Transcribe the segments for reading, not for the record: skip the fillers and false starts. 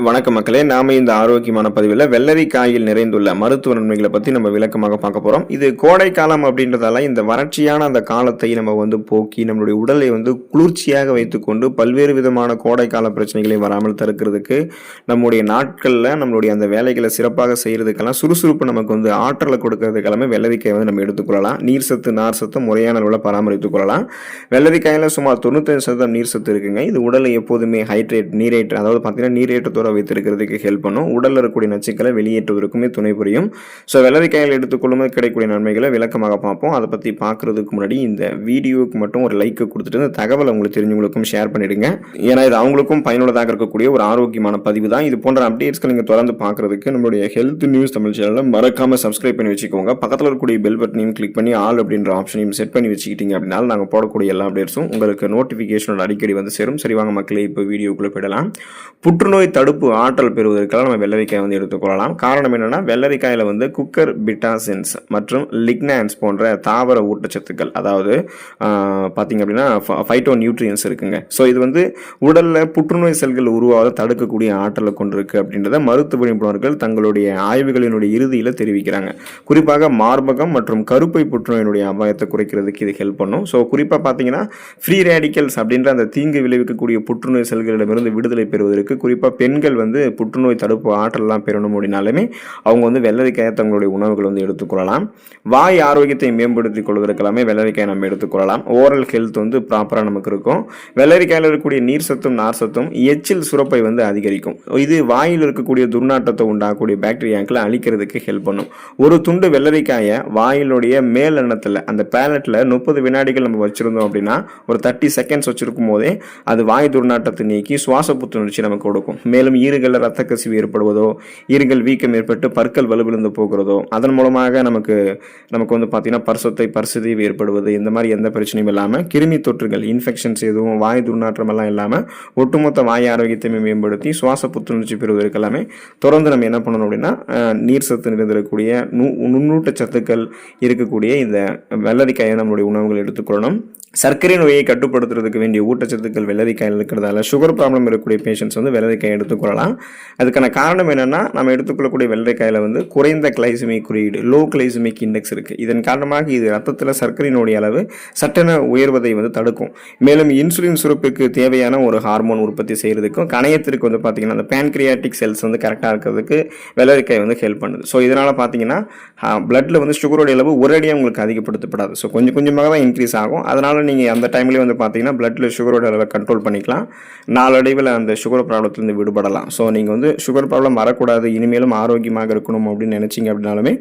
வணக்க மக்களே, நாம இந்த ஆரோக்கியமான பதிவில் வெள்ளரிக்காயில் நிறைந்துள்ள மருத்துவ நன்மைகளை பற்றி நம்ம விளக்கமாக பார்க்க போகிறோம். இது கோடை காலம் அப்படின்றதால இந்த வறட்சியான அந்த காலத்தை நம்ம போக்கி நம்மளுடைய உடலை குளிர்ச்சியாக வைத்துக்கொண்டு பல்வேறு விதமான கோடை கால பிரச்சனைகளை வராமல் தடுக்கிறதுக்கு, நம்முடைய நாட்களில் நம்மளுடைய அந்த வேலைகளை சிறப்பாக செய்கிறதுக்கெல்லாம் சுறுசுறுப்பு நமக்கு ஆற்றலை கொடுக்கறதுக்கெல்லாமே வெள்ளரிக்காய் நம்ம எடுத்துக்கொள்ளலாம். நீர் சத்து நார் சத்து முறையான அளவில் பராமரித்துக் கொள்ளலாம். வெள்ளரிக்காயில் சுமார் 95% நீர் சத்து இருக்குங்க. இது உடலை எப்போதுமே நீரேற்ற அதாவது பார்த்தீங்கன்னா நீரேற்றத்தோட வைத்திருக்கிறதுக்கு ஹெல்ப் பண்ணும். உடலில் இருக்கக்கூடிய நச்சுக்களை வெளியேற்றுவதற்குமே துணை புரியும். ஸோ வெள்ளரிக்காயில் எடுத்துக்கொள்ளும்போது கிடைக்கக்கூடிய நன்மைகளை விளக்கமாக பார்ப்போம். அதை பற்றி பார்க்கறதுக்கு முன்னாடி இந்த வீடியோவுக்கு மட்டும் ஒரு லைக் கொடுத்துட்டு இந்த தகவலை உங்களுக்கு தெரிஞ்சவங்களுக்கும் ஷேர் பண்ணிடுங்க. ஏன்னா இது அவங்களுக்கும் பயனுள்ளதாக இருக்கக்கூடிய ஒரு ஆரோக்கியமான பதிவு தான். இது போன்ற அப்டேட்ஸ்களை நீங்கள் தொடர்ந்து பார்க்கறதுக்கு நம்மளுடைய ஹெல்த் நியூஸ் தமிழ் சேனலை மறக்காம சப்ஸ்கிரைப் பண்ணி வச்சுக்கோங்க. பக்கத்தில் இருக்கக்கூடிய பெல் பட்டனையும் கிளிக் பண்ணி ஆல் அப்படின்ற ஆப்ஷனையும் செட் பண்ணி வச்சுக்கிட்டீங்க அப்படின்னா நாங்கள் போடக்கூடிய எல்லா அப்டேட்ஸும் உங்களுக்கு நோட்டிஃபிகேஷனோட அடிக்கடி சேரும். சரி வாங்க மக்களே, இப்போ வீடியோக்குள்ளே போயிடலாம். புற்றுநோய் தடுப்பு ஆற்றல் பெறுவதற்காக நம்ம வெள்ளரிக்காய் எடுத்துக்கொள்ளலாம். காரணம் என்னன்னா, வெள்ளரிக்காயில குக்கர் பிட்டாசின்ஸ் மற்றும் லிக்னான்ஸ் போன்ற தாவர ஊட்டச்சத்துக்கள், அதாவது பார்த்தீங்க அப்படின்னா ஃபைட்டோ நியூட்ரியன்ஸ் இருக்குங்க. ஸோ இது உடல்ல புற்றுநோய் செல்கள் உருவாக தடுக்கக்கூடிய ஆற்றலை கொண்டிருக்கு அப்படின்றத மருத்துவ நிபுணர்கள் தங்களுடைய ஆய்வுகளினுடைய இறுதியில் தெரிவிக்கிறாங்க. குறிப்பாக மார்பகம் மற்றும் கருப்பை புற்றுநோயினுடைய அபாயத்தை குறைக்கிறதுக்கு இது ஹெல்ப் பண்ணும். ஸோ குறிப்பாக பார்த்தீங்கன்னா ஃப்ரீ ரேடிக்கல்ஸ் அப்படின்ற அந்த தீங்கு விளைவிக்கக்கூடிய புற்றுநோய் செல்களிடமிருந்து விடுதலை பெறுவதற்கு, குறிப்பாக பெண்கள் புற்றுநோய் தடுப்பு ஆற்றலாம் பெறணும் அப்படின்னாலுமே அவங்க வெள்ளரிக்காயை தங்களுடைய உணவுகள் எடுத்துக்கொள்ளலாம். வாய் ஆரோக்கியத்தை மேம்படுத்திக் கொள்வதற்கெல்லாமே வெள்ளரிக்காய் நம்ம எடுத்துக்கொள்ளலாம். ஓரல் ஹெல்த் ப்ராப்பராக நமக்கு இருக்கும். வெள்ளரிக்காயில் இருக்கக்கூடிய நீர் சத்தும் நார் சத்தும் எச்சில் சுரப்பை அதிகரிக்கும். இது வாயில் இருக்கக்கூடிய துர்நாற்றத்தை உண்டாகக்கூடிய பாக்டீரியாக்களை அழிக்கிறதுக்கு ஹெல்ப் பண்ணும். ஒரு துண்டு வெள்ளரிக்காயை வாயிலுடைய மேல் எண்ணத்தில் அந்த பேலட்ல 30 வினாடிகள் நம்ம வச்சிருந்தோம் அப்படின்னா, ஒரு 30 செகண்ட்ஸ் வச்சிருக்கும் போதே அது வாய் துர்நாற்றத்தை நீக்கி சுவாச புத்துணர்ச்சி நமக்கு கொடுக்கும். மேலும் ஈறுகளில் ரத்த கசிவு ஏற்படுவதோ, ஈறுகள் வீக்கம் ஏற்பட்டு பற்கள் வலுவிழந்து போகிறதோ, அதன் மூலமாக நமக்கு பார்த்தீங்கன்னா பரிசுத்தீவு ஏற்படுவது, இந்த மாதிரி எந்த பிரச்சனையும் இல்லாமல் கிருமி தொற்றுகள் இன்ஃபெக்ஷன்ஸ் எதுவும் வாய் துர்நாற்றம் எல்லாம் இல்லாமல் ஒட்டுமொத்த வாய் ஆரோக்கியத்தை மேம்படுத்தி சுவாச புத்துணர்ச்சி பெறுவதற்கு எல்லாமே தொடர்ந்து நம்ம என்ன பண்ணணும் அப்படின்னா, நீர் சத்து நிறைந்திருக்கக்கூடிய நுண்ணூட்ட சத்துக்கள் இருக்கக்கூடிய இந்த வெள்ளரிக்காயை நம்மளுடைய உணவுகள் எடுத்துக்கொள்ளணும். சர்க்கரை நோயை கட்டுப்படுத்துறதுக்கு வேண்டிய ஊட்டச்சத்துக்கள் வெள்ளரிக்காயில் இருக்கிறதால சுகர் ப்ராப்ளம் இருக்கக்கூடிய பேஷண்ட்ஸ் வெள்ளரிக்காய் எடுத்துக்கொள்ளலாம். அதுக்கான காரணம் என்னன்னா, நம்ம எடுத்துக்கொள்ளக்கூடிய வெள்ளரிக்காயில் குறைந்த கிளைசமிக் குறியீடு, லோ கிளைசமிக் இண்டெக்ஸ் இருக்கு. இதன் காரணமாக இது ரத்தத்தில் சர்க்கரையினுடைய அளவு சட்டென உயர்வதை தடுக்கும். மேலும் இன்சுலின் சுரப்புக்கு தேவையான ஒரு ஹார்மோன் உற்பத்தி செய்யறதுக்கும், கணையத்திற்கு பார்த்தீங்கன்னா அந்த பேன்கிரியாட்டிக் செல்ஸ் கரெக்டாக இருக்கிறதுக்கு வெள்ளரிக்காய் ஹெல்ப் பண்ணுது. ஸோ இதனால பார்த்தீங்கன்னா பிளட்ல சுகரோட அளவு ஒரேடியாக உங்களுக்கு அதிகப்படுத்தப்படாது. ஸோ கொஞ்சம் கொஞ்சமாக தான் இன்க்ரீஸ் ஆகும். அதனால நீங்கள் அந்த டைம்லேயே பார்த்தீங்கன்னா பிளட்ல சுகரோட அளவை கண்ட்ரோல் பண்ணிக்கலாம். நாளடைவில் அந்த சுகர் ப்ராப்ளத்திலிருந்து விடுபடலாம். ஸோ நீங்கள் சுகர் ப்ராப்ளம் வரக்கூடாது, இனிமேலும் ஆரோக்கியமாக இருக்கணும் அப்படின்னு நினைச்சிங்க அப்படின்னாலுமே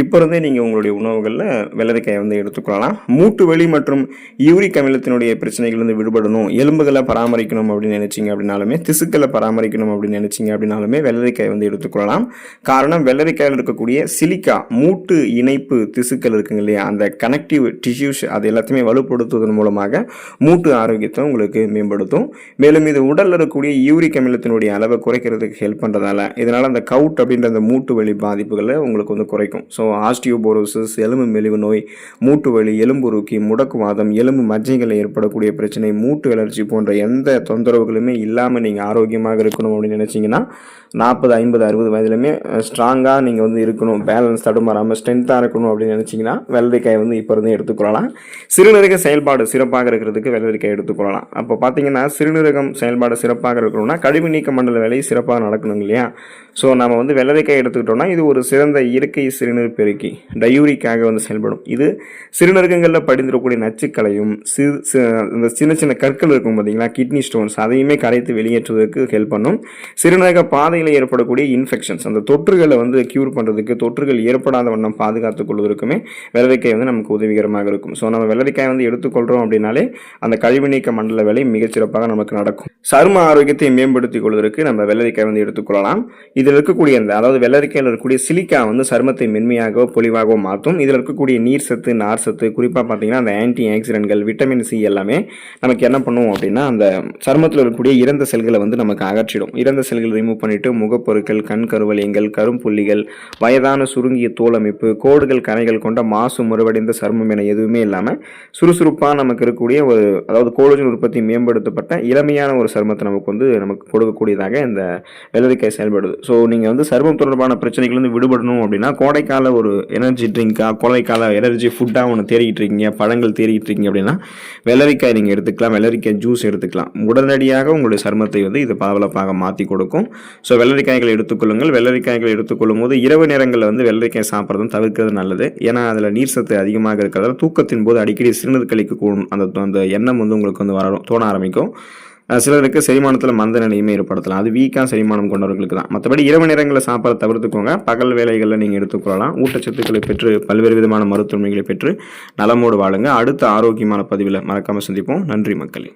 இப்போ இருந்தே நீங்கள் உங்களுடைய உணவுகளில் வெள்ளரிக்காயை எடுத்துக்கொள்ளலாம். மூட்டு வலி மற்றும் யூரிக் அமிலத்தினுடைய பிரச்சனைகள் விடுபடணும், எலும்புகளை பராமரிக்கணும் அப்படின்னு நினைச்சிங்க அப்படின்னாலுமே, திசுக்களை பராமரிக்கணும் அப்படின்னு நினைச்சிங்க அப்படின்னாலுமே வெள்ளரிக்காய் எடுத்துக்கொள்ளலாம். காரணம், வெள்ளரிக்காயில் இருக்கக்கூடிய சிலிக்கா மூட்டு இணைப்பு திசுக்கள் இருக்குங்க இல்லையா, அந்த கனெக்டிவ் டிஷ்யூஸ் அது எல்லாத்தையுமே வலுப்படுத்துவதன் மூலமாக மூட்டு ஆரோக்கியத்தை உங்களுக்கு மேம்படுத்தும். மேலும் இது உடல்ல இருக்கக்கூடிய யூரிக் அமிலத்தினுடைய அளவை குறைக்கிறதுக்கு ஹெல்ப் பண்றதால இதனால அந்த கவுட் அப்படின்ற அந்த மூட்டு வலி பாதிப்புகளை உங்களுக்கு குறைக்கும். ஸோ ஆஸ்டியோபோரோசிஸ், எலும்பு மெலிவு நோய், மூட்டு வலி, எலும்புருக்கி, முடக்குவாதம், எலும்பு மஜ்ஜைகளில் ஏற்படக்கூடிய பிரச்சனை, மூட்டு வளர்ச்சி போன்ற எந்த தொந்தரவுகளுமே இல்லாமல் நீங்கள் ஆரோக்கியமாக இருக்கணும் அப்படின்னு நினைச்சீங்கன்னா, 40, 50, 60 வயதுலையுமே ஸ்ட்ராங்காக நீங்கள் இருக்கணும், பேலன்ஸ் தடுமாறாமல் ஸ்ட்ரென்த்தாக இருக்கணும் அப்படின்னு நினைச்சீங்கன்னா வெள்ளரிக்காய் இப்போ இருந்து எடுத்துக்கொள்ளலாம். சிறுநீரக செயல்பாடு சிறப்பாக இருக்கிறதுக்கு வெள்ளரிக்காய் எடுத்துக்கொள்ளலாம். அப்போ பார்த்தீங்கன்னா சிறுநீரகம் செயல்பாடு சிறப்பாக இருக்கணும்னா கழிவு நீக்க மண்டல வேலை சிறப்பாக நடக்கணும் இல்லையா. ஸோ நம்ம வெள்ளரிக்காய் எடுத்துக்கிட்டோம்னா இது ஒரு சிறந்த இயற்கை சிறுநீர் பெருக்கி, டயூரிக்காக செயல்படும். இது சிறுநீரகங்களில் படிந்திருக்கக்கூடிய நச்சுக்களையும் இந்த சின்ன சின்ன கற்கள் இருக்கும் பார்த்தீங்களா, கிட்னி ஸ்டோன்ஸ், அதையுமே கரைத்து வெளியேற்றுவதற்கு ஹெல்ப் பண்ணும். சிறுநீரக பாதையில் ஏற்படக்கூடிய இன்ஃபெக்ஷன்ஸ், அந்த தொற்றுகளை கியூர் பண்ணுறதுக்கு, தொற்றுகள் ஏற்படாத வண்ணம் பாதுகாத்துக் கொள்வதற்குமே வெள்ளரிக்காய் நமக்கு உதவிகரமாக இருக்கும். ஸோ நம்ம வெள்ளரிக்காய் எடுத்துக்கொள்கிறோம் அப்படின்னாலே அந்த கழிவு நீக்க மண்டல வேலை மிகச்சிறப்பாக நமக்கு நடக்கும். சரும ஆரோக்கியத்தை மேம்படுத்திக் கொள்வதற்கு நம்ம வெள்ளரிக்காய் எடுத்துக்கொள்ளலாம். இதில் இருக்கக்கூடிய அதாவது வெள்ளரிக்காயில் இருக்கக்கூடிய சிலிக்கா சருமத்தை மென்மையாகவோ பொலிவாகவோ மாற்றும். இதில் இருக்கக்கூடிய நீர் சத்து நார் சத்து, குறிப்பாக பார்த்தீங்கன்னா அந்த ஆன்டி ஆக்சிடென்ட்கள், விட்டமின் சி எல்லாமே நமக்கு என்ன பண்ணுவோம் அப்படின்னா, அந்த சருமத்தில் இருக்கக்கூடிய இறந்த செல்களை நமக்கு அகற்றிடும். இறந்த செல்கள் ரிமூவ் பண்ணிட்டு முகப்பொருட்கள், கண் கருவலியங்கள், கரும்புள்ளிகள், வயதான சுருங்கிய தோல் அமைப்பு, கோடுகள், கரைகள் கொண்ட மாசு முறைவடைந்த சருமம் என எதுவுமே இல்லாமல் சுறுசுறுப்பான மூலமாக நமக்கு இருக்கக்கூடிய அதாவது கோலஜன் உற்பத்தி மேம்படுத்தப்பட்ட இளமையான ஒரு சருமத்தை நமக்கு கொடுக்கக்கூடியதாக இந்த வெள்ளரிக்காய் செயல்படுது. ஸோ நீங்கள் சருமம் தொடர்பான பிரச்சனைகள் விடுபடணும் அப்படின்னா கோடைக்கால ஒரு எனர்ஜி ட்ரிங்காக, கோடைக்கால எனர்ஜி ஃபுட்டாக ஒன்று தேடிக்கிட்டு இருக்கீங்க, பழங்கள் தேடிக்கிட்டு இருக்கீங்க அப்படின்னா வெள்ளரிக்காய் நீங்கள் எடுத்துக்கலாம், வெள்ளரிக்காய் ஜூஸ் எடுத்துக்கலாம். உடனடியாக உங்களுடைய சருமத்தை இது பளபளப்பாக மாற்றி கொடுக்கும். ஸோ வெள்ளரிக்காய்களை எடுத்துக்கொள்ளுங்கள். வெள்ளரிக்காய்களை எடுத்துக்கொள்ளும் போது இரவு நேரங்களில் வெள்ளரிக்காய் சாப்பிட்றதும் தவிர்க்கிறது நல்லது. ஏன்னா அதில் நீர் சத்து அதிகமாக இருக்கிறதால தூக்கத்தின் போது அடிக்கடி சிறுநீர் கழிக்க கூடும் அந்த எண்ணம் உங்களுக்கு தோண ஆரம்பிக்கும். சிலருக்கு செரிமானத்தில் மந்த நிலையுமே ஏற்படுத்தலாம். அது வீக்காக செரிமானம் கொண்டவர்களுக்கு தான். மற்றபடி இரவு நேரங்களில் சாப்பாடு தவிர்த்துக்கோங்க. பகல் வேலைகளில் நீங்கள் எடுத்துக்கொள்ளலாம். ஊட்டச்சத்துக்களை பெற்று பல்வேறு விதமான மருத்துவமைகளை பெற்று நலமோடு வாழுங்க. அடுத்த ஆரோக்கியமான பதிவில் மறக்காமல் சந்திப்போம். நன்றி மக்களே.